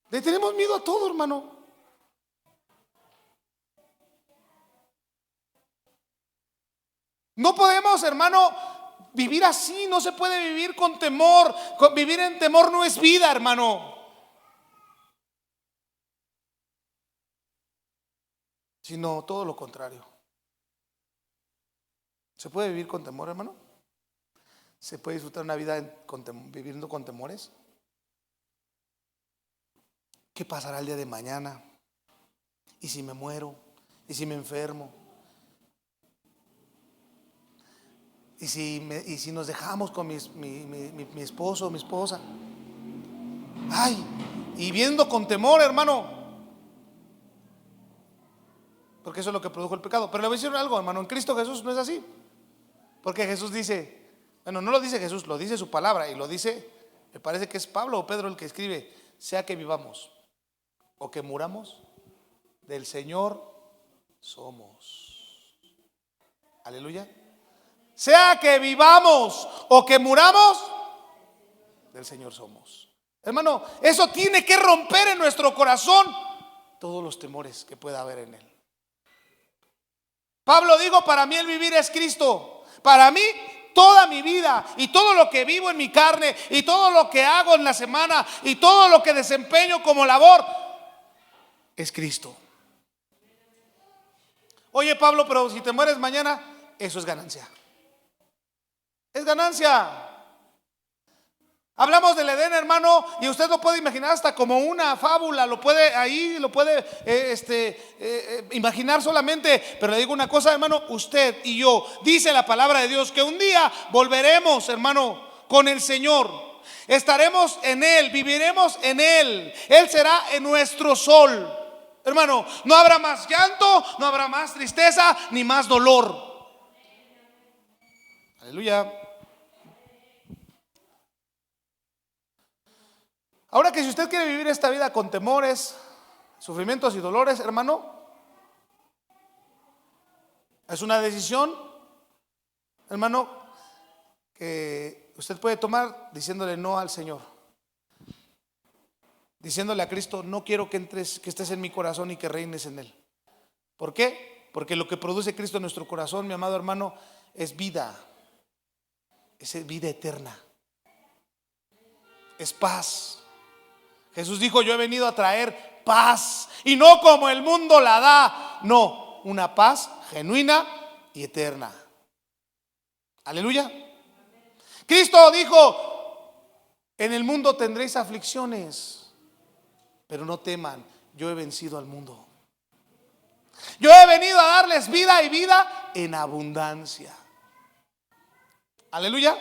Le tenemos miedo a todo, hermano. No podemos, hermano, vivir así. No se puede vivir con temor. Vivir en temor no es vida, hermano. Sino todo lo contrario. ¿Se puede vivir con temor, hermano? ¿Se puede disfrutar una vida viviendo con temores? ¿Qué pasará el día de mañana? ¿Y si me muero? ¿Y si me enfermo? ¿Y si nos dejamos con mi esposo o mi esposa? Ay, y viendo con temor, hermano. Porque eso es lo que produjo el pecado. Pero le voy a decir algo, hermano, en Cristo Jesús no es así. Porque Jesús dice, bueno, no lo dice Jesús, lo dice su palabra. Y lo dice, me parece que es Pablo o Pedro el que escribe: sea que vivamos o que muramos, del Señor somos. Aleluya. Sea que vivamos o que muramos, del Señor somos. Hermano, eso tiene que romper en nuestro corazón todos los temores que pueda haber en él. Pablo dijo: para mí el vivir es Cristo. Para mí toda mi vida y todo lo que vivo en mi carne y todo lo que hago en la semana y todo lo que desempeño como labor es Cristo. Oye, Pablo, pero si te mueres mañana, eso es ganancia. Es ganancia. Hablamos del Edén, hermano, y usted lo puede imaginar hasta como una fábula, lo puede imaginar solamente. Pero le digo una cosa, hermano, usted y yo, dice la palabra de Dios, que un día volveremos, hermano, con el Señor. Estaremos en Él, viviremos en Él. Él será en nuestro sol. Hermano, no habrá más llanto, no habrá más tristeza, ni más dolor. Aleluya. Ahora que si usted quiere vivir esta vida con temores, sufrimientos y dolores, hermano, es una decisión, hermano, que usted puede tomar diciéndole no al Señor. Diciéndole a Cristo: no quiero que estés en mi corazón y que reines en él. ¿Por qué? Porque lo que produce Cristo en nuestro corazón, mi amado hermano, es vida. Es vida eterna. Es paz. Jesús dijo: yo he venido a traer paz, y no como el mundo la da. No, una paz genuina y eterna. Aleluya. Cristo dijo: en el mundo tendréis aflicciones, pero no teman, yo he vencido al mundo. Yo he venido a darles vida y vida en abundancia. Aleluya.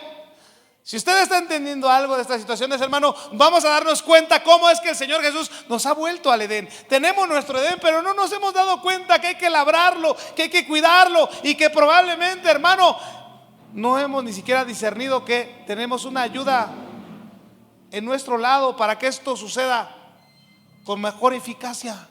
Si usted está entendiendo algo de estas situaciones, hermano, vamos a darnos cuenta cómo es que el Señor Jesús nos ha vuelto al Edén. Tenemos nuestro Edén, pero no nos hemos dado cuenta que hay que labrarlo, que hay que cuidarlo, y que probablemente, hermano, no hemos ni siquiera discernido que tenemos una ayuda en nuestro lado para que esto suceda con mejor eficacia.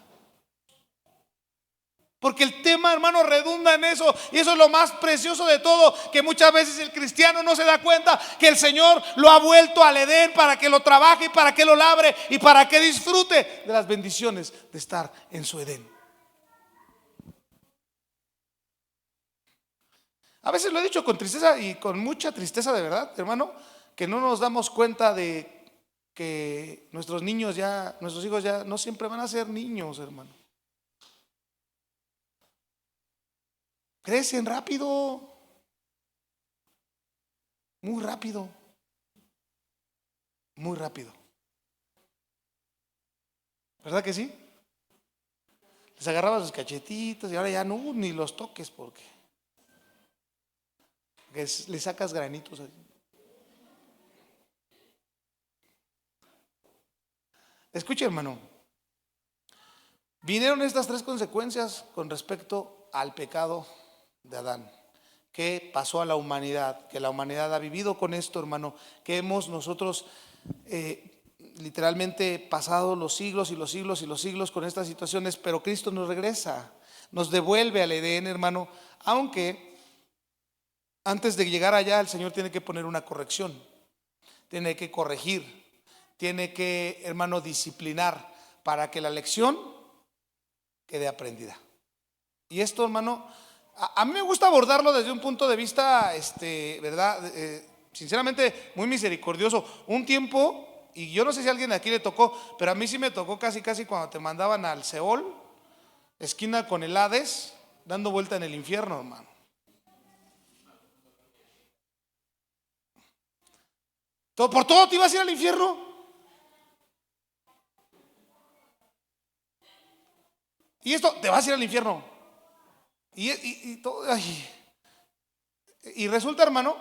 Porque el tema, hermano, redunda en eso. Y eso es lo más precioso de todo, que muchas veces el cristiano no se da cuenta que el Señor lo ha vuelto al Edén para que lo trabaje y para que lo labre y para que disfrute de las bendiciones de estar en su Edén. A veces lo he dicho con tristeza y con mucha tristeza, de verdad, hermano, que no nos damos cuenta de que nuestros hijos ya no siempre van a ser niños, hermano. Crecen rápido, muy rápido, muy rápido. ¿Verdad que sí? Les agarrabas sus cachetitos y ahora ya no, ni los toques porque le sacas granitos. Escuche, hermano, vinieron estas tres consecuencias con respecto al pecado de Adán, que pasó a la humanidad, que la humanidad ha vivido con esto, hermano, que hemos nosotros literalmente pasado los siglos y los siglos y los siglos con estas situaciones, pero Cristo nos regresa, nos devuelve al Edén, hermano, aunque antes de llegar allá el Señor tiene que poner una corrección, tiene que corregir, tiene que, hermano, disciplinar para que la lección quede aprendida. Y esto, hermano, a mí me gusta abordarlo desde un punto de vista, ¿verdad? Sinceramente, muy misericordioso. Un tiempo, y yo no sé si a alguien aquí le tocó, pero a mí sí me tocó casi cuando te mandaban al Seol, esquina con el Hades, dando vuelta en el infierno, hermano. ¿Por todo te ibas a ir al infierno? Y esto, te vas a ir al infierno. Y resulta, hermano,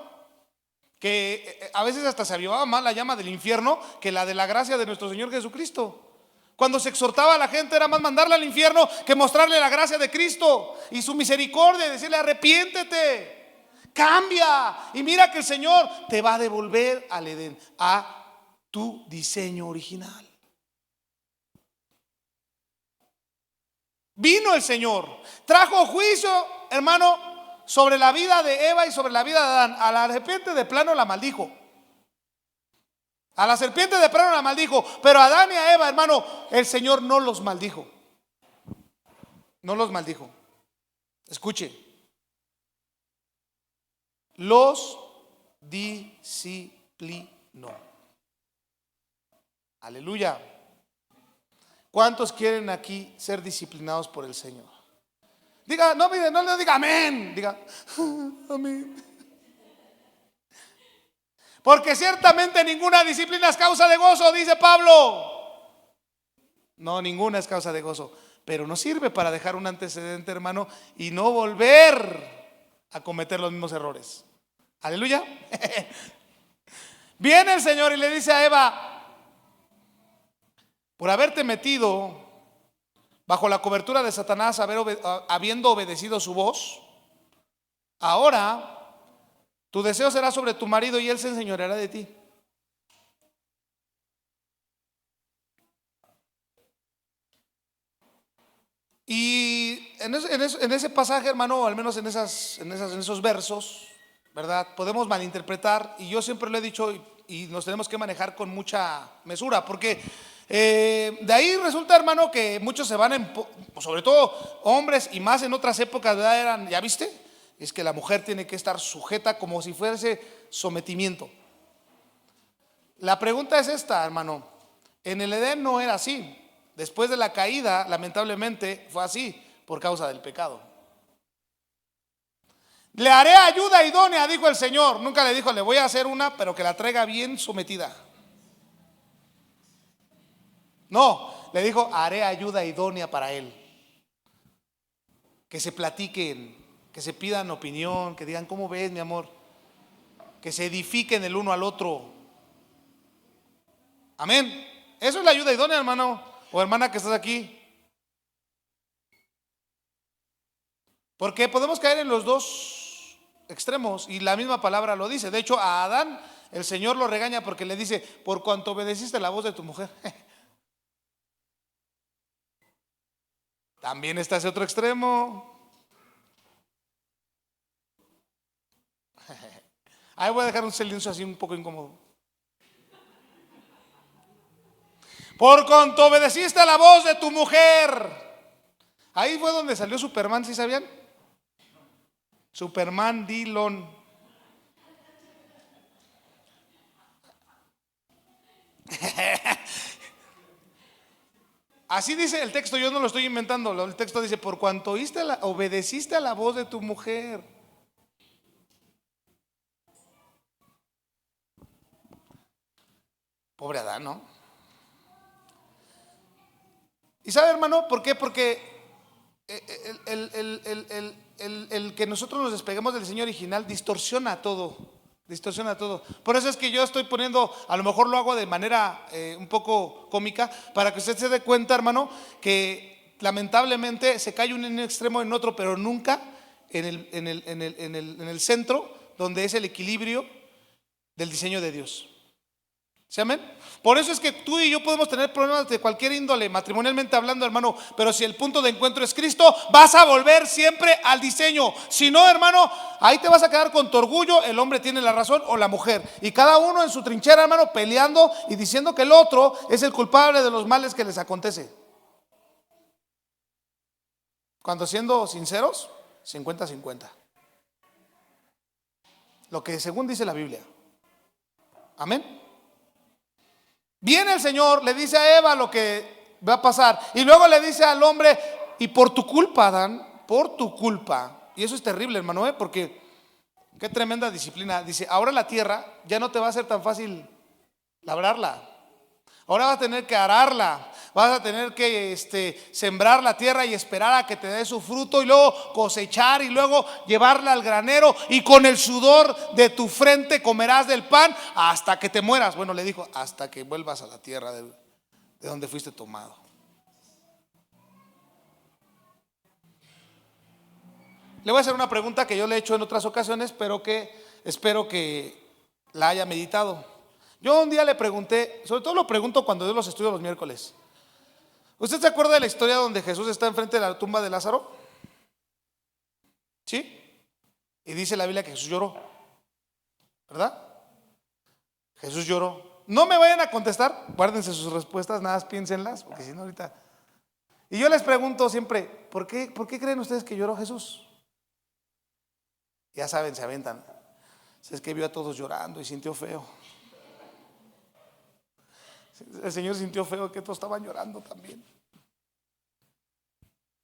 que a veces hasta se avivaba más la llama del infierno que la de la gracia de nuestro Señor Jesucristo. Cuando se exhortaba a la gente era más mandarle al infierno que mostrarle la gracia de Cristo y su misericordia y decirle: arrepiéntete, cambia y mira que el Señor te va a devolver al Edén, a tu diseño original. Vino el Señor, trajo juicio, hermano, sobre la vida de Eva y sobre la vida de Adán. A la serpiente de plano la maldijo. A la serpiente de plano la maldijo. Pero a Adán y a Eva, hermano, el Señor no los maldijo. No los maldijo. Escuche. Los disciplinó. Aleluya. ¿Cuántos quieren aquí ser disciplinados por el Señor? Diga, no le diga amén. Diga, amén. Porque ciertamente ninguna disciplina es causa de gozo, dice Pablo. No, ninguna es causa de gozo, pero nos sirve para dejar un antecedente, hermano, y no volver a cometer los mismos errores. Aleluya. Viene el Señor y le dice a Eva: por haberte metido bajo la cobertura de Satanás, habiendo obedecido su voz, ahora tu deseo será sobre tu marido y él se enseñoreará de ti. Y en ese pasaje, hermano, o al menos en esos versos, ¿verdad? Podemos malinterpretar, y yo siempre lo he dicho, y nos tenemos que manejar con mucha mesura, porque de ahí resulta, hermano, que muchos se van, sobre todo hombres, y más en otras épocas, ¿verdad? Eran, ¿ya viste? Es que la mujer tiene que estar sujeta como si fuese sometimiento. La pregunta es esta, hermano. En el Edén no era así. Después de la caída, lamentablemente, fue así por causa del pecado. Le haré ayuda idónea, dijo el Señor. Nunca le dijo: le voy a hacer una, pero que la traiga bien sometida. No, le dijo: haré ayuda idónea para él. Que se platiquen, que se pidan opinión, que digan: ¿cómo ves, mi amor? Que se edifiquen el uno al otro. Amén. Eso es la ayuda idónea, hermano o hermana que estás aquí. Porque podemos caer en los dos extremos y la misma palabra lo dice. De hecho, a Adán el Señor lo regaña porque le dice: por cuanto obedeciste la voz de tu mujer. También está ese otro extremo. Ahí voy a dejar un silencio así un poco incómodo. Por cuanto obedeciste a la voz de tu mujer. Ahí fue donde salió Superman, ¿sí sabían? Superman Dillon. Así dice el texto, yo no lo estoy inventando. El texto dice: por cuanto obedeciste a la voz de tu mujer. Pobre Adán, ¿no? ¿Y sabe, hermano, por qué? Porque el que nosotros nos despeguemos del diseño original distorsiona todo. Distorsiona todo. Por eso es que yo estoy poniendo, a lo mejor lo hago de manera un poco cómica, para que usted se dé cuenta, hermano, que lamentablemente se cae en un extremo en otro, pero nunca en el centro, donde es el equilibrio del diseño de Dios. ¿Sí, amén? Por eso es que tú y yo podemos tener problemas de cualquier índole, matrimonialmente hablando, hermano, pero si el punto de encuentro es Cristo, vas a volver siempre al diseño. Si no, hermano, ahí te vas a quedar con tu orgullo. El hombre tiene la razón o la mujer, y cada uno en su trinchera, hermano, peleando y diciendo que el otro es el culpable de los males que les acontece, cuando, siendo sinceros, 50-50, lo que según dice la Biblia. Amén. Viene el Señor, le dice a Eva lo que va a pasar, y luego le dice al hombre: y por tu culpa, Adán, por tu culpa. Y eso es terrible, hermano, porque qué tremenda disciplina. Dice: ahora la tierra ya no te va a ser tan fácil labrarla. Ahora vas a tener que ararla, vas a tener que sembrar la tierra y esperar a que te dé su fruto, y luego cosechar, y luego llevarla al granero, y con el sudor de tu frente comerás del pan hasta que te mueras. Bueno, le dijo: hasta que vuelvas a la tierra de donde fuiste tomado. Le voy a hacer una pregunta que yo le he hecho en otras ocasiones, pero que espero que la haya meditado. Yo un día le pregunté, sobre todo lo pregunto cuando yo los estudio los miércoles: ¿usted se acuerda de la historia donde Jesús está enfrente de la tumba de Lázaro? ¿Sí? Y dice la Biblia que Jesús lloró, ¿verdad? Jesús lloró. No me vayan a contestar, guárdense sus respuestas, nada más piénsenlas, porque si no ahorita. Y yo les pregunto siempre: ¿por qué creen ustedes que lloró Jesús? Ya saben, se aventan: es que vio a todos llorando y sintió feo. El Señor sintió feo que todos estaban llorando también.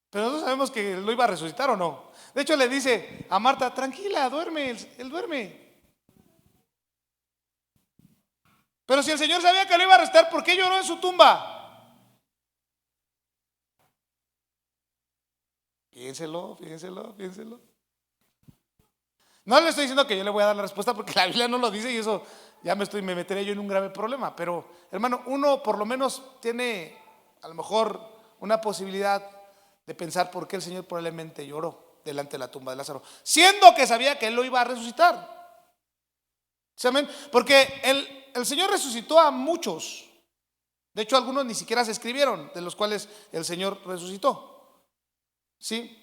Pero nosotros sabemos que lo iba a resucitar, ¿o no? De hecho, le dice a Marta: tranquila, duerme, él duerme. Pero si el Señor sabía que lo iba a resucitar, ¿por qué lloró en su tumba? Piénselo. No le estoy diciendo que yo le voy a dar la respuesta, porque la Biblia no lo dice, y eso ya me meteré yo en un grave problema. Pero, hermano, uno por lo menos tiene a lo mejor una posibilidad de pensar por qué el Señor probablemente lloró delante de la tumba de Lázaro, siendo que sabía que él lo iba a resucitar. ¿Sí, amén? Porque el Señor resucitó a muchos. De hecho, algunos ni siquiera se escribieron, de los cuales el Señor resucitó. ¿Sí?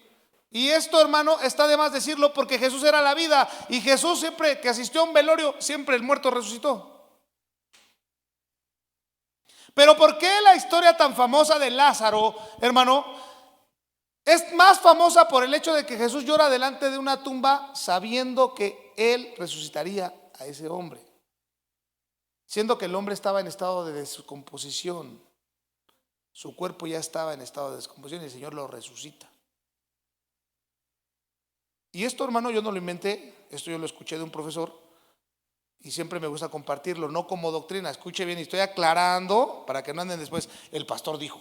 Y esto, hermano, está de más decirlo, porque Jesús era la vida, y Jesús, siempre que asistió a un velorio, siempre el muerto resucitó. Pero ¿por qué la historia tan famosa de Lázaro, hermano, es más famosa? Por el hecho de que Jesús llora delante de una tumba, sabiendo que él resucitaría a ese hombre, siendo que el hombre estaba en estado de descomposición. Su cuerpo ya estaba en estado de descomposición, y el Señor lo resucita. Y esto, hermano, yo no lo inventé, esto yo lo escuché de un profesor, y siempre me gusta compartirlo, no como doctrina. Escuche bien, y estoy aclarando para que no anden después: el pastor dijo.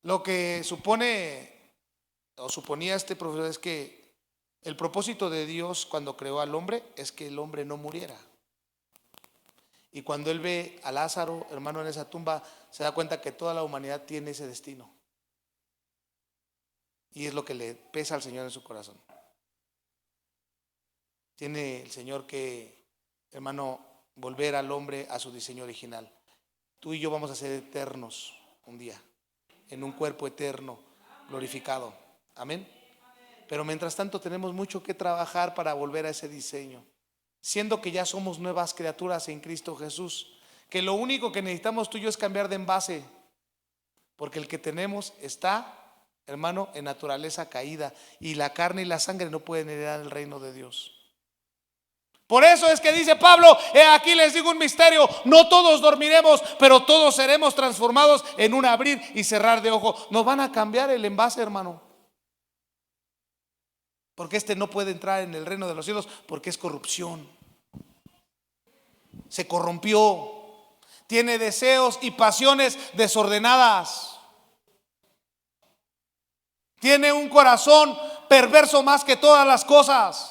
Lo que supone o suponía este profesor es que el propósito de Dios cuando creó al hombre es que el hombre no muriera. Y cuando él ve a Lázaro, hermano, en esa tumba, se da cuenta que toda la humanidad tiene ese destino. Y es lo que le pesa al Señor en su corazón. Tiene el Señor que, hermano, volver al hombre a su diseño original. Tú y yo vamos a ser eternos un día, en un cuerpo eterno, glorificado. Amén. Pero mientras tanto tenemos mucho que trabajar para volver a ese diseño, siendo que ya somos nuevas criaturas en Cristo Jesús, que lo único que necesitamos tú y yo es cambiar de envase, porque el que tenemos está, hermano, en naturaleza caída, y la carne y la sangre no pueden heredar el reino de Dios. Por eso es que dice Pablo, aquí les digo un misterio, no todos dormiremos, pero todos seremos transformados en un abrir y cerrar de ojos. Nos van a cambiar el envase, hermano, porque este no puede entrar en el reino de los cielos porque es corrupción. Se corrompió, tiene deseos y pasiones desordenadas, tiene un corazón perverso más que todas las cosas.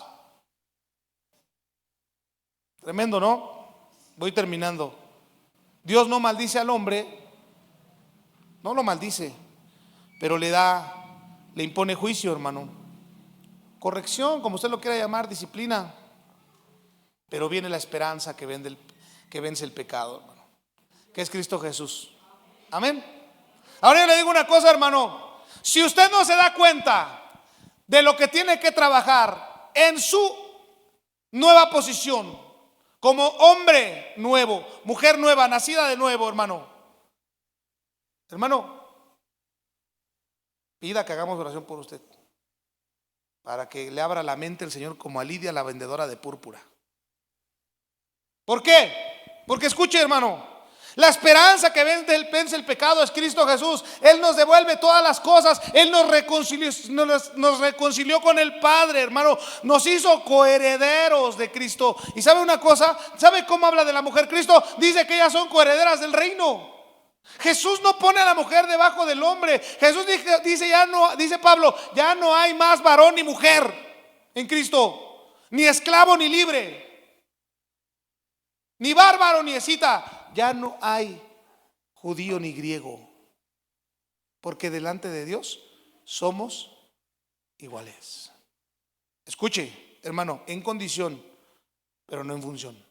Tremendo, ¿no? Voy terminando. Dios no maldice al hombre, no lo maldice, pero le impone juicio, hermano. Corrección, como usted lo quiera llamar, disciplina. Pero viene la esperanza que vence el pecado, hermano, que es Cristo Jesús. Amén. Ahora yo le digo una cosa, hermano. Si usted no se da cuenta de lo que tiene que trabajar en su nueva posición, como hombre nuevo, mujer nueva, nacida de nuevo, hermano, pida que hagamos oración por usted, para que le abra la mente el Señor como a Lidia, la vendedora de púrpura. ¿Por qué? Porque escuche, hermano, la esperanza que vence el pecado es Cristo Jesús. Él nos devuelve todas las cosas. Él nos reconcilió con el Padre, hermano. Nos hizo coherederos de Cristo. Y ¿sabe una cosa? ¿Sabe cómo habla de la mujer Cristo? Dice que ellas son coherederas del reino. Jesús no pone a la mujer debajo del hombre. Jesús dice Pablo, ya no hay más varón ni mujer en Cristo, ni esclavo ni libre, ni bárbaro ni escita. Ya no hay judío ni griego, porque delante de Dios somos iguales. Escuche, hermano, en condición, pero no en función.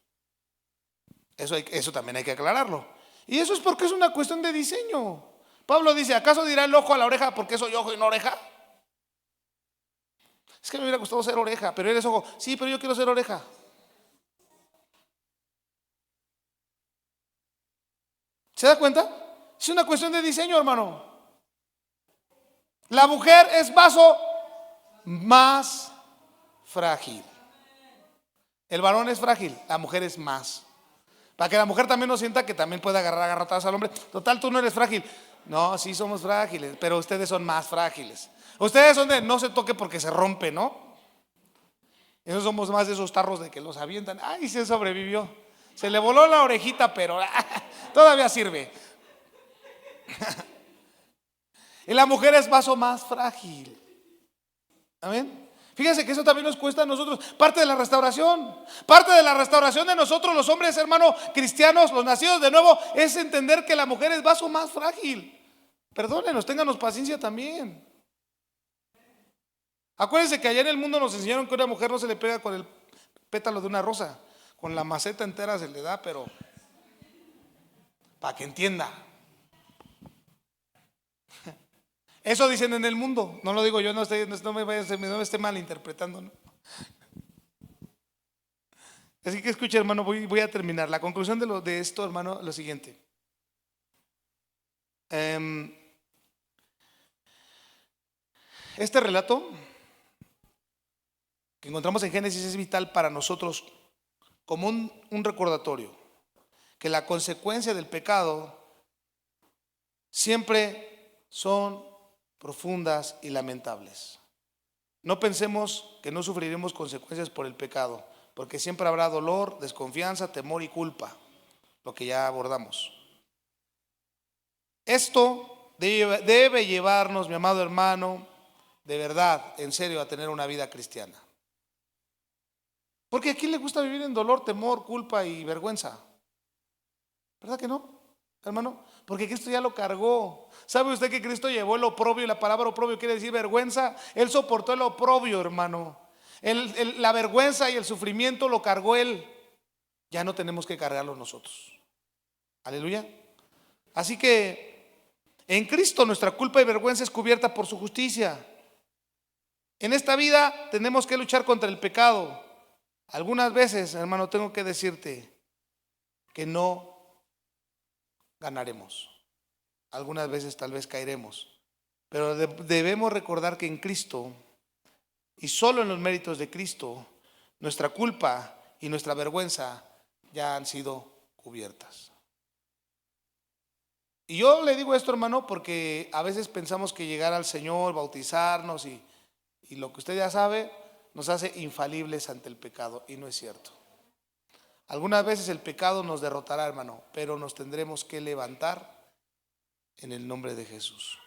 Eso también hay que aclararlo. Y eso es porque es una cuestión de diseño. Pablo dice, ¿acaso dirá el ojo a la oreja porque soy ojo y no oreja? Es que me hubiera gustado ser oreja, pero eres ojo. Sí, pero yo quiero ser oreja. ¿Se da cuenta? Es una cuestión de diseño, hermano. La mujer es vaso más frágil. El varón es frágil, la mujer es más. Para que la mujer también no sienta que también puede agarrar agarrotadas al hombre. Total, tú no eres frágil. No, sí somos frágiles, pero ustedes son más frágiles. Ustedes son de no se toque porque se rompe, ¿no? Esos somos más de esos tarros de que los avientan. Ay, se sobrevivió. Se le voló la orejita, pero todavía sirve. Y la mujer es vaso más frágil. Amén. Fíjense que eso también nos cuesta a nosotros. Parte de la restauración de nosotros los hombres, hermano, cristianos, los nacidos de nuevo, es entender que la mujer es vaso más frágil. Perdónenos, ténganos paciencia también. Acuérdense que allá en el mundo nos enseñaron que a una mujer no se le pega con el pétalo de una rosa, con la maceta entera se le da, pero para que entienda. Eso dicen en el mundo, no lo digo yo, no me esté malinterpretando, ¿no? Así que escuche, hermano, voy a terminar. La conclusión de esto, hermano, lo siguiente. Este relato que encontramos en Génesis es vital para nosotros como un recordatorio, que la consecuencia del pecado siempre son profundas y lamentables. No pensemos que no sufriremos consecuencias por el pecado, porque siempre habrá dolor, desconfianza, temor y culpa, lo que ya abordamos. Esto debe llevarnos, mi amado hermano, de verdad, en serio, a tener una vida cristiana. Porque ¿a quién le gusta vivir en dolor, temor, culpa y vergüenza? ¿Verdad que no? hermano? Porque Cristo ya lo cargó. ¿Sabe usted que Cristo llevó el oprobio? Y la palabra oprobio quiere decir vergüenza. Él soportó el oprobio, hermano. La vergüenza y el sufrimiento lo cargó Él. Ya no tenemos que cargarlo nosotros. Aleluya. Así que en Cristo nuestra culpa y vergüenza es cubierta por su justicia. En esta vida tenemos que luchar contra el pecado. Algunas veces, hermano, tengo que decirte que no ganaremos. Algunas veces tal vez caeremos. Pero debemos recordar que en Cristo y solo en los méritos de Cristo, nuestra culpa y nuestra vergüenza ya han sido cubiertas. Y yo le digo esto, hermano, porque a veces pensamos que llegar al Señor, bautizarnos y lo que usted ya sabe, nos hace infalibles ante el pecado, y no es cierto. Algunas veces el pecado nos derrotará, hermano, pero nos tendremos que levantar en el nombre de Jesús.